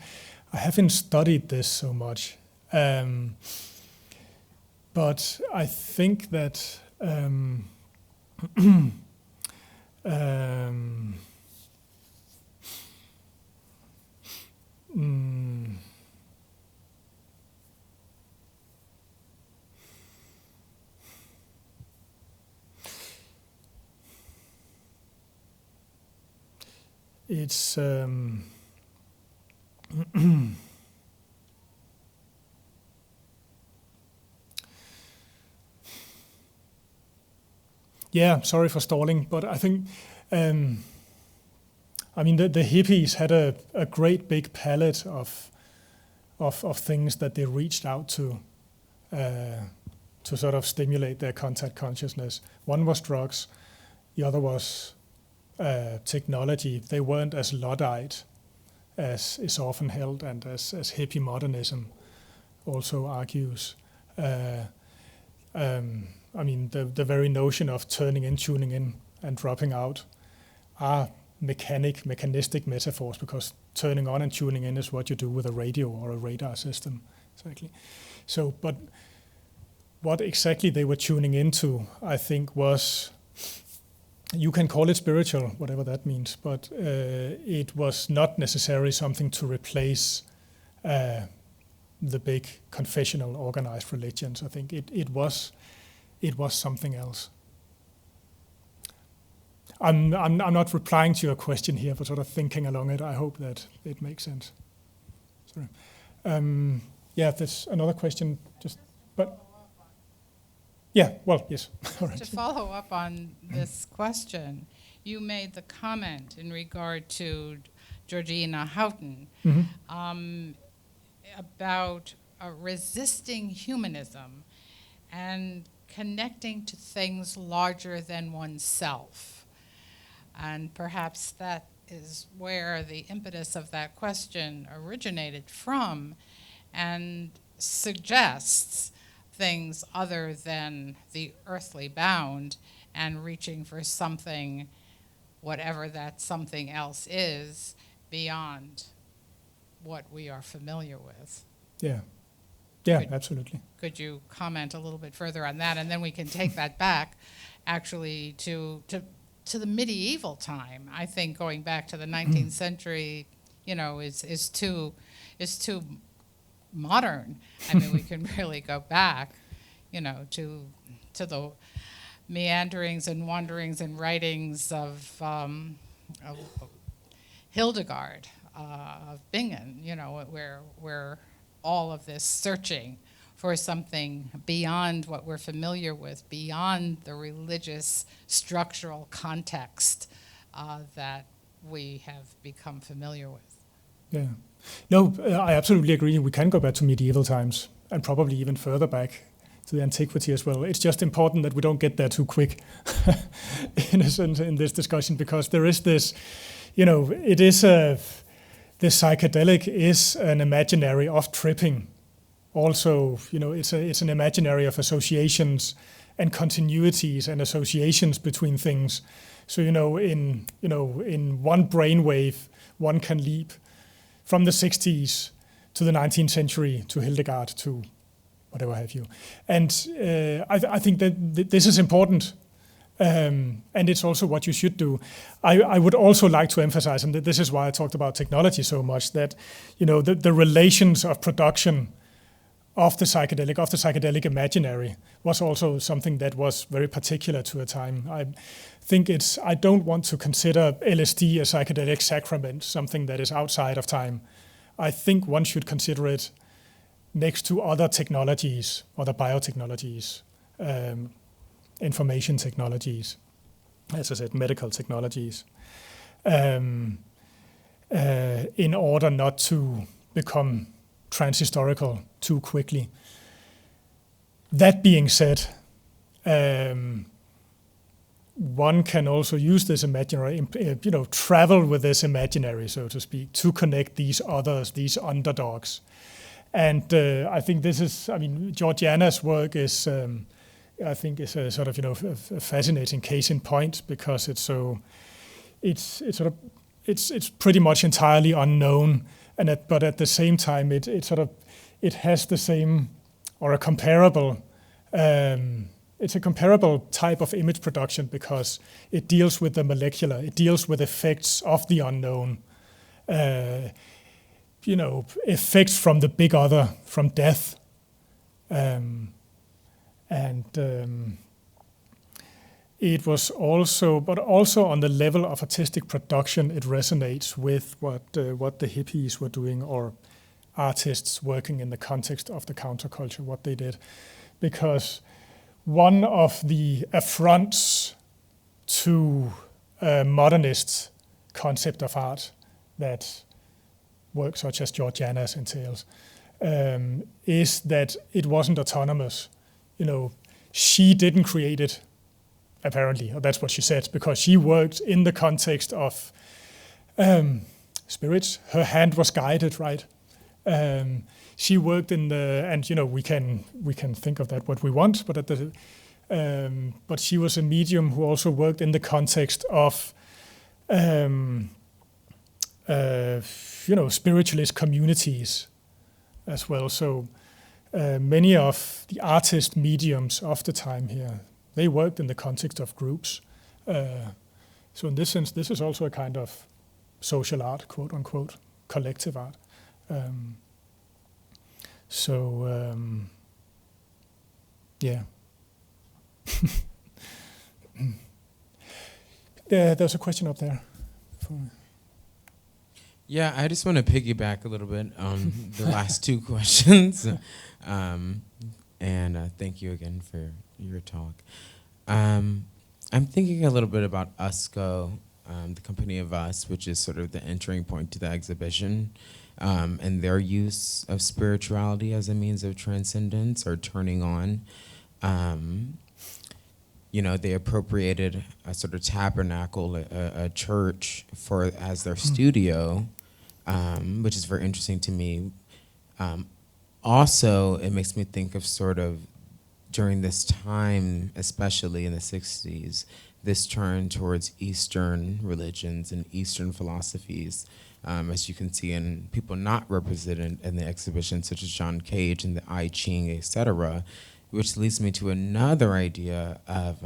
studied this so much, but I think that it's yeah, sorry for stalling, but I think the hippies had a great big palette of things that they reached out to sort of stimulate their contact consciousness. One was drugs, the other was technology. They weren't as Luddite as is often held, and as hippie modernism also argues. The very notion of turning in, tuning in, and dropping out are mechanistic metaphors, because turning on and tuning in is what you do with a radio or a radar system. Exactly. So, but what exactly they were tuning into, I think, was, you can call it spiritual, whatever that means, but it was not necessarily something to replace the big confessional organized religions. I think it was something else. I'm not replying to your question here, but sort of thinking along it. I hope that it makes sense. Sorry. There's another question. Yes. All right. To follow up on this question, you made the comment in regard to Georgina Houghton about resisting humanism and connecting to things larger than oneself. And perhaps that is where the impetus of that question originated from, and suggests things other than the earthly bound and reaching for something, whatever that something else is, beyond what we are familiar with. Yeah, absolutely. Could you comment a little bit further on that, and then we can take that back, actually, to the medieval time. I think going back to the 19th century, is too modern. I mean, we can really go back, to the meanderings and wanderings and writings of Hildegard of Bingen, where all of this searching for something beyond what we're familiar with, beyond the religious structural context that we have become familiar with. Yeah. No, I absolutely agree. We can go back to medieval times, and probably even further back to the antiquity as well. It's just important that we don't get there too quick in a sense in this discussion, because there is this, it is the psychedelic is an imaginary of tripping. Also, it's an imaginary of associations and continuities and associations between things. So, in one brainwave, one can leap from the 60s to the 19th century to Hildegard to whatever have you. And I think that this is important, and it's also what you should do. I would also like to emphasize, and this is why I talked about technology so much, that the relations of production of the psychedelic imaginary was also something that was very particular to a time. I think I don't want to consider LSD a psychedelic sacrament, something that is outside of time. I think one should consider it next to other technologies, other biotechnologies, information technologies, as I said, medical technologies. in order not to become transhistorical too quickly. That being said, one can also use this imaginary, travel with this imaginary, so to speak, to connect these others, these underdogs. And I think this is, Georgiana's work is, I think, is a sort of, a fascinating case in point, because it's pretty much entirely unknown, but at the same time, it has the same, or a comparable. It's a comparable type of image production, because it deals with the molecular, it deals with effects of the unknown, effects from the big other, from death. It was also, but also on the level of artistic production, it resonates with what the hippies were doing, or artists working in the context of the counterculture, what they did. Because one of the affronts to a modernist concept of art that work such as Georgiana's entails is that it wasn't autonomous. She didn't create it, apparently, or that's what she said, because she worked in the context of spirits. Her hand was guided, right? She worked in the, and we can think of that what we want, but but she was a medium who also worked in the context of spiritualist communities as well. So many of the artist mediums of the time here, they worked in the context of groups. So in this sense, this is also a kind of social art, quote unquote, collective art. Yeah. There's a question up there. Yeah, I just want to piggyback a little bit on the last two questions. And thank you again for your talk. I'm thinking a little bit about USCO, the company of us, which is sort of the entering point to the exhibition, and their use of spirituality as a means of transcendence or turning on. They appropriated a sort of tabernacle, a church, as their studio, which is very interesting to me. Also, it makes me think of sort of during this time, especially in the 60s, this turn towards Eastern religions and Eastern philosophies, as you can see in people not represented in the exhibition, such as John Cage and the I Ching, etc., which leads me to another idea of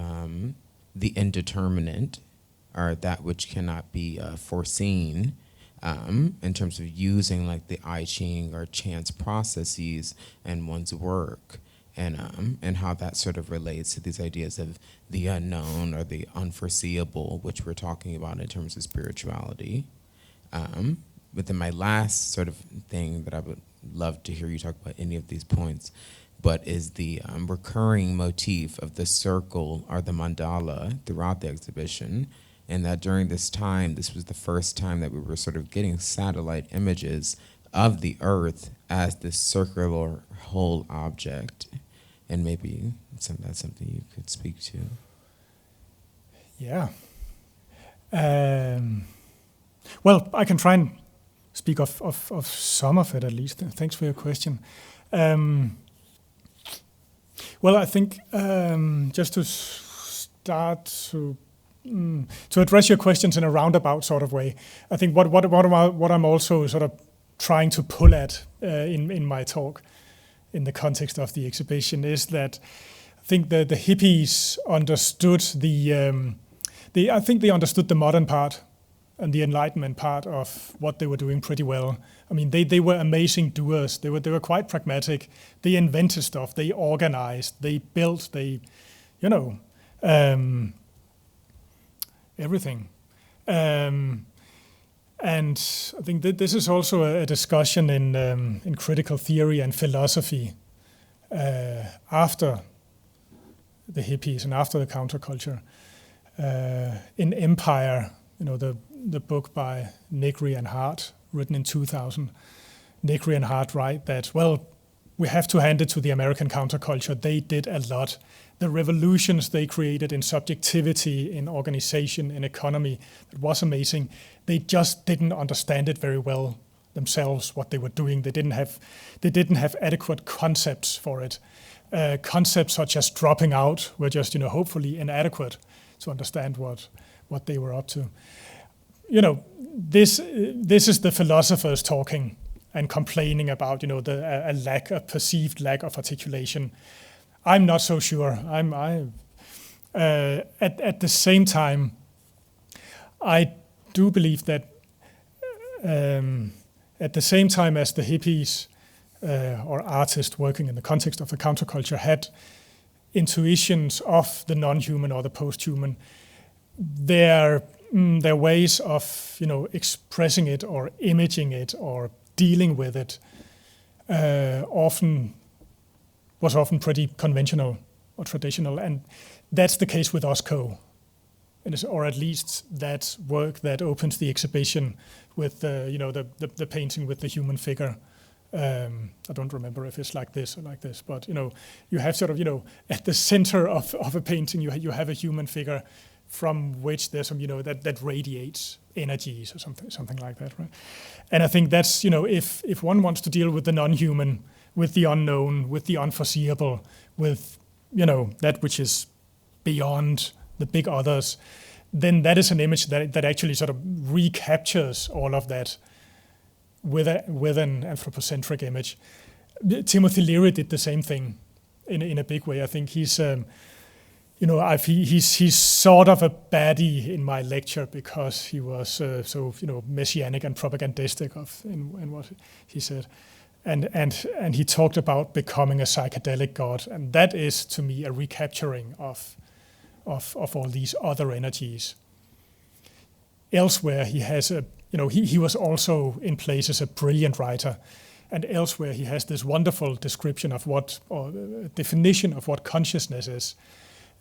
the indeterminate, or that which cannot be foreseen, in terms of using like the I Ching or chance processes in one's work, and how that sort of relates to these ideas of the unknown or the unforeseeable, which we're talking about in terms of spirituality. But then my last sort of thing that I would love to hear you talk about any of these points, but is the recurring motif of the circle or the mandala throughout the exhibition, and that during this time, this was the first time that we were sort of getting satellite images of the Earth as this circular whole object. And maybe that's something you could speak to. Yeah. Well, I can try and speak of some of it at least. Thanks for your question. Well, I think just to start to address your questions in a roundabout sort of way, I think what I'm also sort of trying to pull at in my talk in the context of the exhibition is that I think the hippies understood I think they understood the modern part and the Enlightenment part of what they were doing pretty well. I mean, they were amazing doers. They were quite pragmatic. They invented stuff. They organized. They built. They, everything. And I think that this is also a discussion in critical theory and philosophy after the hippies and after the counterculture. In Empire, the book by Negri and Hart, written in 2000, Negri and Hart write that, well, we have to hand it to the American counterculture. They did a lot. The revolutions they created in subjectivity, in organization, in economy, it was amazing. They just didn't understand it very well themselves, what they were doing. They didn't have adequate concepts for it. Concepts such as dropping out were just, hopefully inadequate to understand what they were up to. This is the philosophers talking and complaining about, a perceived lack of articulation. I'm not so sure. At the same time, I do believe that at the same time as the hippies or artists working in the context of the counterculture had intuitions of the non-human or the post-human, their ways of expressing it or imaging it or dealing with it was often pretty conventional or traditional, and that's the case with OSCO, or at least that work that opens the exhibition with the painting with the human figure. I don't remember if it's like this or like this, but you have sort of at the center of a painting you have a human figure from which there's some that radiates energies or something like that, right? And I think that's if one wants to deal with the non-human, with the unknown, with the unforeseeable, with that which is beyond the big others, then that is an image that actually sort of recaptures all of that with an anthropocentric image. Timothy Leary did the same thing in a big way. I think he's he's sort of a baddie in my lecture because he was so messianic and propagandistic in what he said, and he talked about becoming a psychedelic god, and that is to me a recapturing of all these other energies. Elsewhere he has he was also in places a brilliant writer, and elsewhere he has this wonderful description of definition of what consciousness is.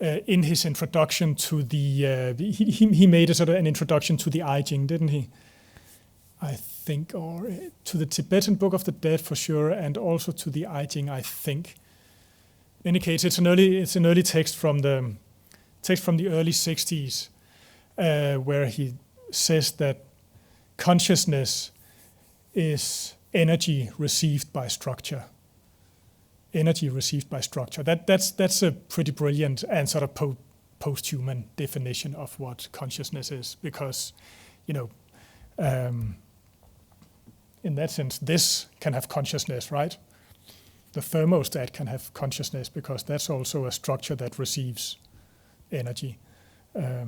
In his introduction to he made a sort of an introduction to the I Ching, didn't he? I think, or to the Tibetan Book of the Dead for sure, and also to the I Ching, I think. In any case, it's an early text from the early 60s, where he says that consciousness is energy received by structure. Energy received by structure. That's a pretty brilliant and sort of post-human definition of what consciousness is, because in that sense, this can have consciousness, right? The thermostat can have consciousness because that's also a structure that receives energy. The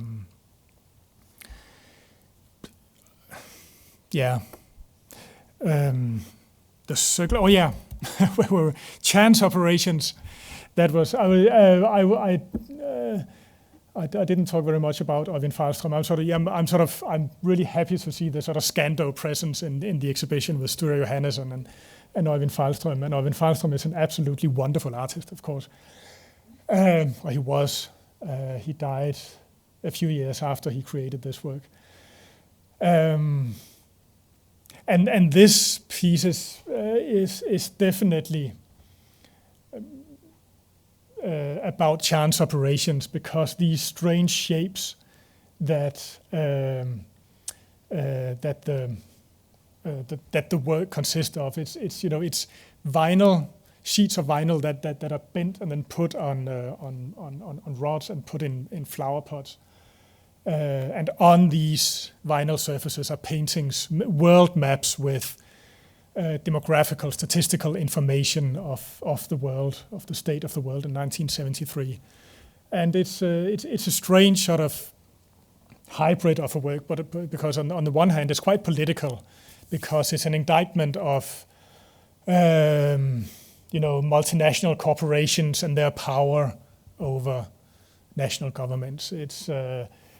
circle. Oh yeah. Where were chance operations? That was I didn't talk very much about Øyvind Fahlström. I'm really happy to see the sort of Scando presence in the exhibition with Sture Johannesson and Øyvind Fahlström. And Øyvind Fahlström is an absolutely wonderful artist, of course. Or he was. He died a few years after he created this work. And this piece is definitely about chance operations, because these strange shapes that the work consists of, it's vinyl, sheets of vinyl that are bent and then put on rods and put in flower pots. And on these vinyl surfaces are paintings, world maps with demographical, statistical information of the world, of the state of the world in 1973. And it's a strange sort of hybrid of a work, but because on the one hand it's quite political, because it's an indictment of multinational corporations and their power over national governments.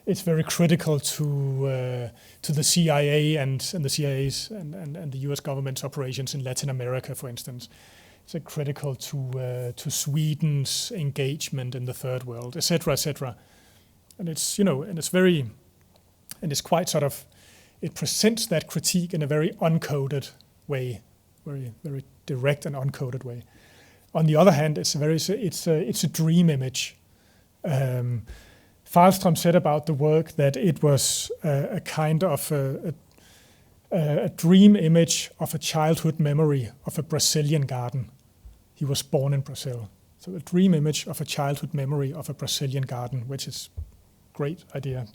It's very critical to the CIA and the CIA's and the U.S. government's operations in Latin America, for instance. It's critical to Sweden's engagement in the third world, etc., etc. And it's quite sort of it presents that critique in a very uncoded way, very very direct and uncoded way. On the other hand, it's a dream image. Fahlström said about the work that it was a kind of a dream image of a childhood memory of a Brazilian garden. He was born in Brazil. So a dream image of a childhood memory of a Brazilian garden, which is a great idea.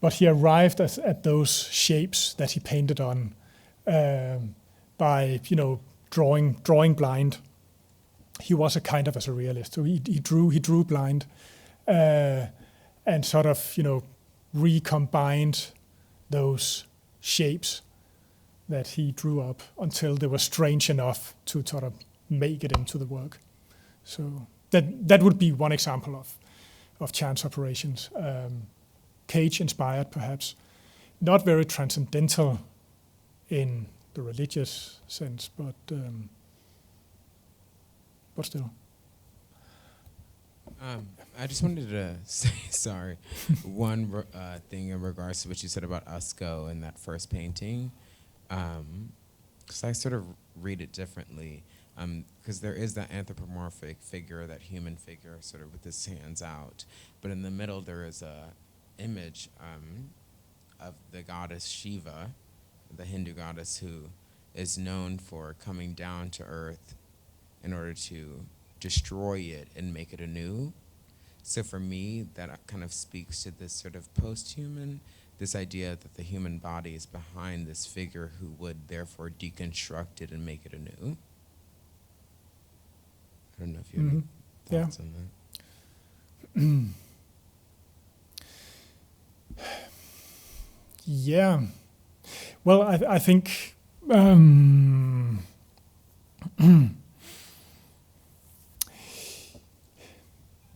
But he arrived at those shapes that he painted on by, drawing blind. He was a kind of a surrealist. So he drew blind, and sort of, recombined those shapes that he drew up until they were strange enough to sort of make it into the work. So that would be one example of chance operations. Cage inspired, perhaps. Not very transcendental in the religious sense, but still. I just wanted to say, one thing in regards to what you said about Usco and that first painting, because I sort of read it differently, because there is that anthropomorphic figure, that human figure, sort of with his hands out, but in the middle there is a image of the goddess Shiva, the Hindu goddess who is known for coming down to earth in order to destroy it and make it anew. So for me, that kind of speaks to this sort of post-human, this idea that the human body is behind this figure who would therefore deconstruct it and make it anew. I don't know if you have any thoughts on that. Yeah. Well, I think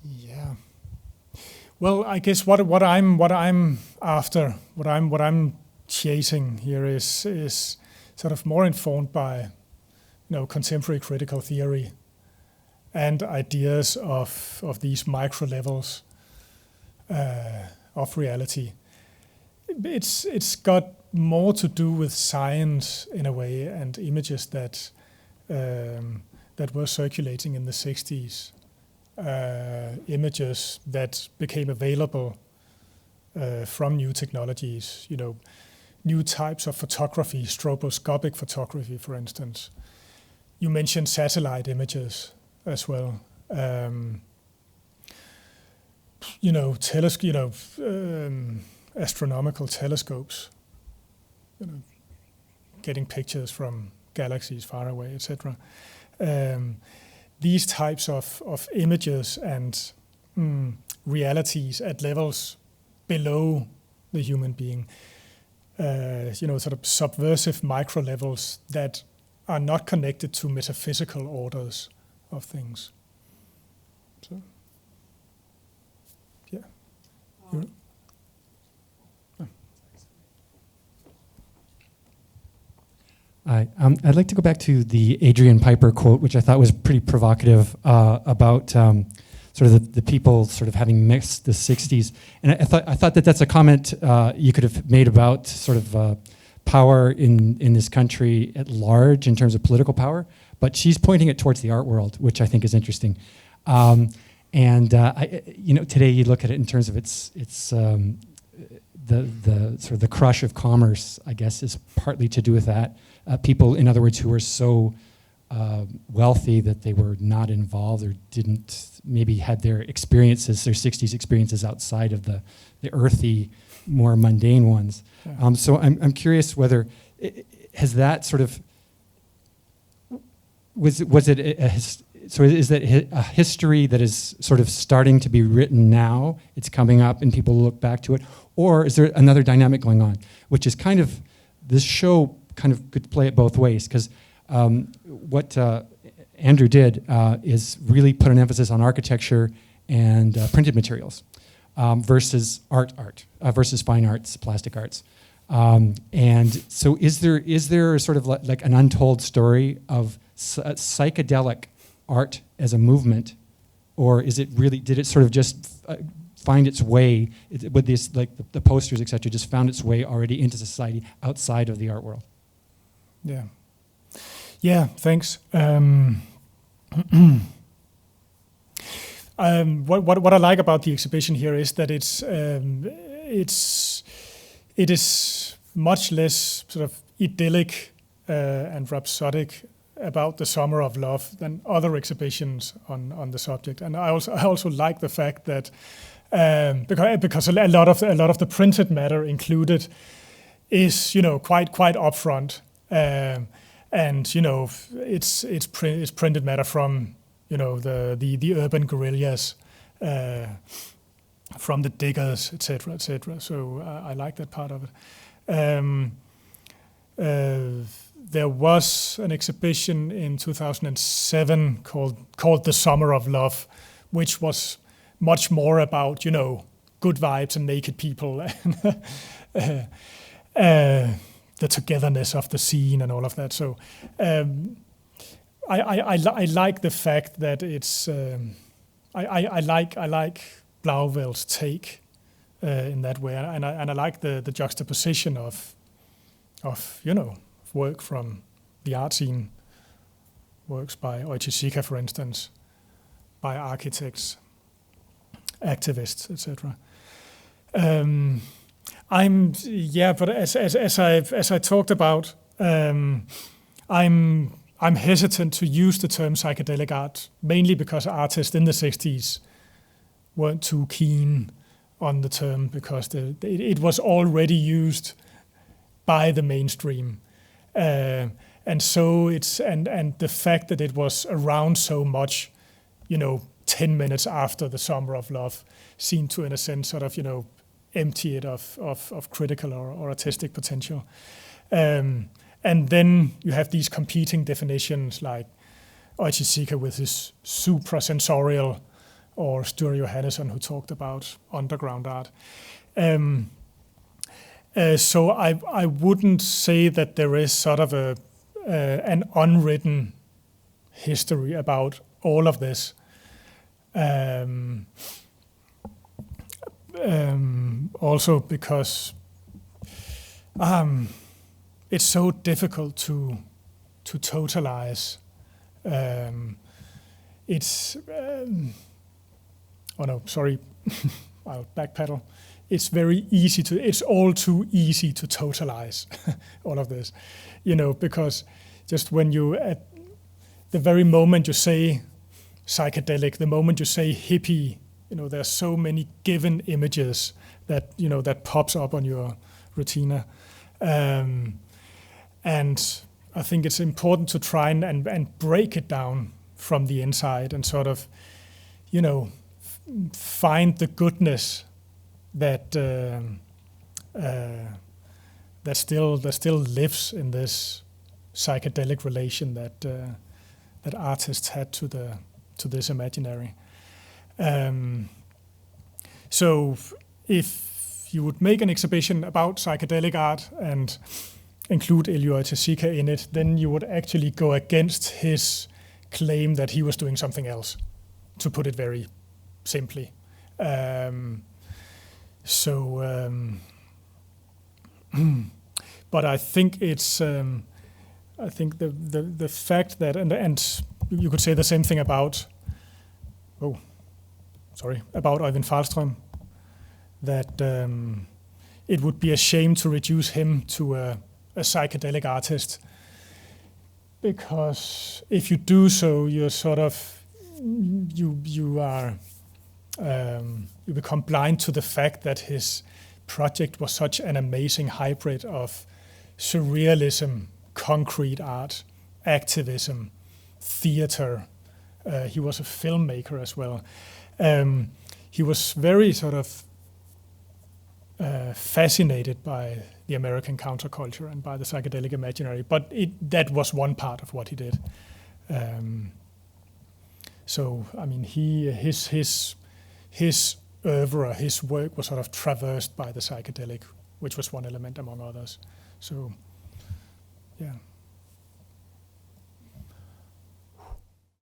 yeah. Well, I guess what I'm after, what I'm chasing here is sort of more informed by, contemporary critical theory and ideas of these micro levels of reality. It's got more to do with science in a way, and images that were circulating in the 60s, images that became available from new technologies, new types of photography, stroboscopic photography, for instance. You mentioned satellite images as well. Astronomical telescopes, getting pictures from galaxies far away, etc. These types of images and realities at levels below the human being, sort of subversive micro levels that are not connected to metaphysical orders of things. So, yeah. I'd like to go back to the Adrian Piper quote, which I thought was pretty provocative, about sort of the people sort of having mixed the 60s. And I thought that that's a comment you could have made about sort of power in this country at large in terms of political power, but she's pointing it towards the art world, which I think is interesting. Today you look at it in terms of its the sort of the crush of commerce, I guess, is partly to do with that. People, in other words, who were so wealthy that they were not involved or didn't maybe had their experiences, their 60s experiences outside of the earthy, more mundane ones. Yeah. So I'm curious whether has that sort of was it is that a history that is sort of starting to be written now? It's coming up and people look back to it, or is there another dynamic going on, which is kind of this show kind of could play it both ways, because what Andrew did is really put an emphasis on architecture and printed materials versus art versus fine arts, plastic arts. And so is there sort of like an untold story of psychedelic art as a movement, or is it really, did it sort of just find its way with this, like the posters, etc., just found its way already into society outside of the art world. Yeah. Yeah, thanks. What I like about the exhibition here is that it is much less sort of idyllic and rhapsodic about the summer of love than other exhibitions on the subject. And I also like the fact that because a lot of the printed matter included is quite upfront, and it's printed matter from the urban guerrillas, from the diggers, etc., etc. So I like that part of it. There was an exhibition in 2007 called The Summer of Love, which was much more about good vibes and naked people and the togetherness of the scene and all of that. So I like the fact that it's I like Blauvel's take in that way, and I like the juxtaposition of work from the art scene, works by Oichishika, for instance, by architects, activists, etc. But as I talked about, I'm hesitant to use the term psychedelic art, mainly because artists in the 60s weren't too keen on the term, because it was already used by the mainstream. And so and the fact that it was around so much, 10 minutes after the Summer of Love, seemed to, in a sense, sort of, empty it of critical or artistic potential. And then you have these competing definitions, like Oichishika with his suprasensorial, or Sture Johannesson, who talked about underground art. So I wouldn't say that there is sort of an unwritten history about all of this. Also because it's so difficult to totalize. I'll backpedal. It's all too easy to totalize all of this, because just when you, at the very moment you say psychedelic, the moment you say hippie, there's so many given images that, that pops up on your retina. And I think it's important to try and break it down from the inside and sort of, find the goodness that still lives in this psychedelic relation that artists had to this imaginary. So if you would make an exhibition about psychedelic art and include Elio Oichishika in it, then you would actually go against his claim that he was doing something else, to put it very simply. But I think it's I think the fact that and you could say the same thing about Øyvind Fahlström, that it would be a shame to reduce him to a psychedelic artist, because if you do so, you're sort of you become blind to the fact that his project was such an amazing hybrid of surrealism, concrete art, activism, theater. He was a filmmaker as well. He was very sort of fascinated by the American counterculture and by the psychedelic imaginary, but that was one part of what he did. So I mean, his oeuvre, his work was sort of traversed by the psychedelic, which was one element among others. So, yeah.